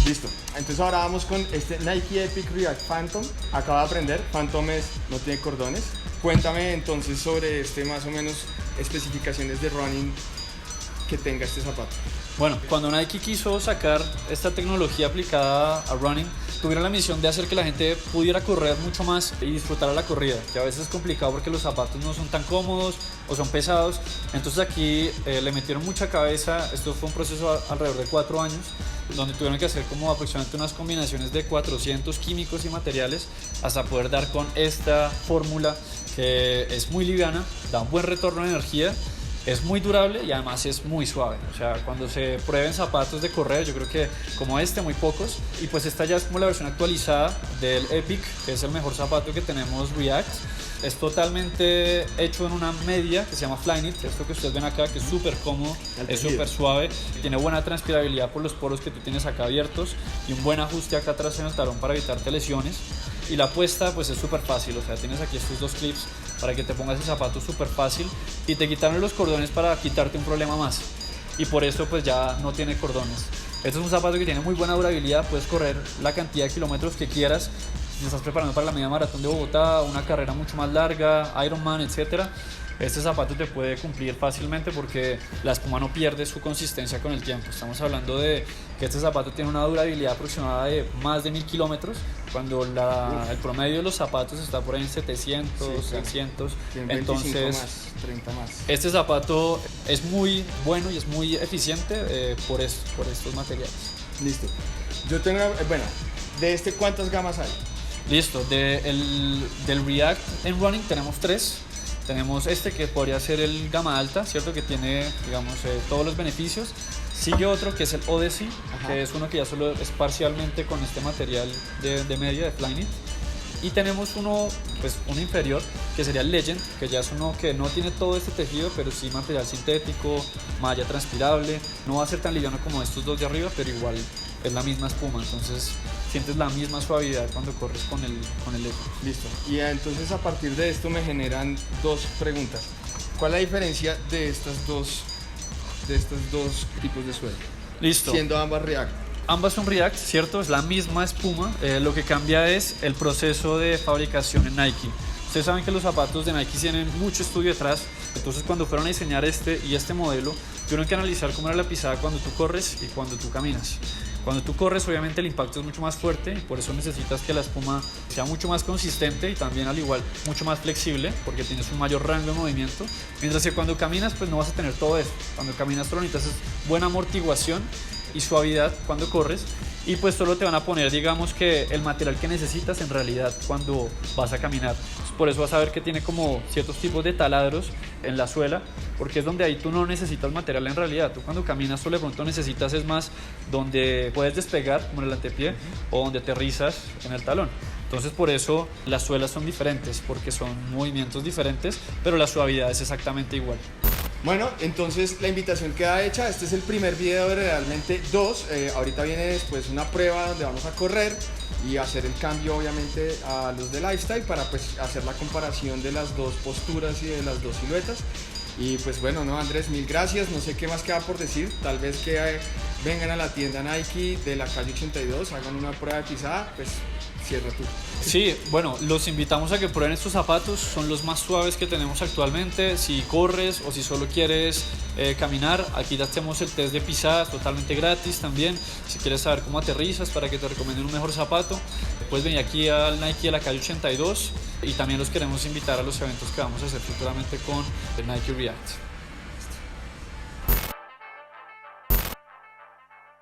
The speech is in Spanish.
Listo. Entonces ahora vamos con este Nike Epic React Phantom. Acaba de aprender, Phantom no tiene cordones. Cuéntame entonces sobre más o menos especificaciones de running que tenga este zapato. Bueno, cuando Nike quiso sacar esta tecnología aplicada a running, tuvieron la misión de hacer que la gente pudiera correr mucho más y disfrutar la corrida, que a veces es complicado porque los zapatos no son tan cómodos o son pesados. Entonces aquí le metieron mucha cabeza. Esto fue un proceso alrededor de 4 años, donde tuvieron que hacer como aproximadamente unas combinaciones de 400 químicos y materiales hasta poder dar con esta fórmula que es muy liviana, da un buen retorno de energía, es muy durable y además es muy suave. O sea, cuando se prueben zapatos de correr, yo creo que como muy pocos. Y pues esta ya es como la versión actualizada del Epic, que es el mejor zapato que tenemos React. Es totalmente hecho en una media que se llama Flyknit, que es esto que ustedes ven acá, que es súper cómodo, es súper suave, tiene buena transpirabilidad por los poros que tú tienes acá abiertos y un buen ajuste acá atrás en el talón para evitarte lesiones. Y la puesta pues es súper fácil, o sea, tienes aquí estos 2 clips para que te pongas el zapato súper fácil, y te quitaron los cordones para quitarte un problema más, y por eso pues ya no tiene cordones. Este es un zapato que tiene muy buena durabilidad, puedes correr la cantidad de kilómetros que quieras. Si estás preparando para la media maratón de Bogotá, una carrera mucho más larga, Ironman, etc., este zapato te puede cumplir fácilmente porque la espuma no pierde su consistencia con el tiempo. Estamos hablando de que este zapato tiene una durabilidad aproximada de más de 1000 kilómetros, cuando el promedio de los zapatos está por ahí en 700, sí, 600. Entonces, más, 30 más. Este zapato es muy bueno y es muy eficiente por estos materiales. Listo. Yo tengo, bueno, de ¿cuántas gamas hay? Listo, del React en running tenemos 3. Tenemos que podría ser el gama alta, ¿cierto? Que tiene, digamos, todos los beneficios. Sigue otro que es el Odyssey, que es uno que ya solo es parcialmente con este material de media, de Flyknit. Y tenemos uno inferior, que sería el Legend, que ya es uno que no tiene todo este tejido, pero sí material sintético, malla transpirable. No va a ser tan liviano como estos 2 de arriba, pero igual es la misma espuma, entonces sientes la misma suavidad cuando corres con el Legend. Listo. Y entonces a partir de esto me generan 2 preguntas. ¿Cuál es la diferencia de estos dos tipos de suela? Listo. Siendo ambas React. Ambas son React, ¿cierto? Es la misma espuma. Lo que cambia es el proceso de fabricación en Nike. Ustedes saben que los zapatos de Nike tienen mucho estudio detrás. Entonces, cuando fueron a diseñar este modelo, tuvieron que analizar cómo era la pisada cuando tú corres y cuando tú caminas. Cuando tú corres, obviamente el impacto es mucho más fuerte y por eso necesitas que la espuma sea mucho más consistente y también al igual mucho más flexible, porque tienes un mayor rango de movimiento. Mientras que cuando caminas pues no vas a tener todo eso. Cuando caminas solo necesitas buena amortiguación y suavidad cuando corres, y pues solo te van a poner, digamos, que el material que necesitas en realidad cuando vas a caminar. Por eso vas a ver que tiene como ciertos tipos de taladros en la suela, porque es donde ahí tú no necesitas material en realidad. Tú cuando caminas solo de pronto necesitas es más donde puedes despegar, como en el antepié, o donde aterrizas en el talón. Entonces por eso las suelas son diferentes, porque son movimientos diferentes, pero la suavidad es exactamente igual. Bueno, entonces la invitación queda hecha. Este es el primer video de realmente 2. Ahorita viene después una prueba donde vamos a correr y hacer el cambio obviamente a los de lifestyle para pues hacer la comparación de las 2 posturas y de las 2 siluetas. Y pues bueno, no, Andrés, mil gracias. No sé qué más queda por decir. Tal vez que vengan a la tienda Nike de la calle 82, hagan una prueba de pisada, pues cierra tú. Sí, bueno, los invitamos a que prueben estos zapatos, son los más suaves que tenemos actualmente. Si corres o si solo quieres caminar, aquí ya tenemos el test de pisada totalmente gratis también. Si quieres saber cómo aterrizas para que te recomienden un mejor zapato, puedes venir aquí al Nike de la calle 82, y también los queremos invitar a los eventos que vamos a hacer futuramente con el Nike React.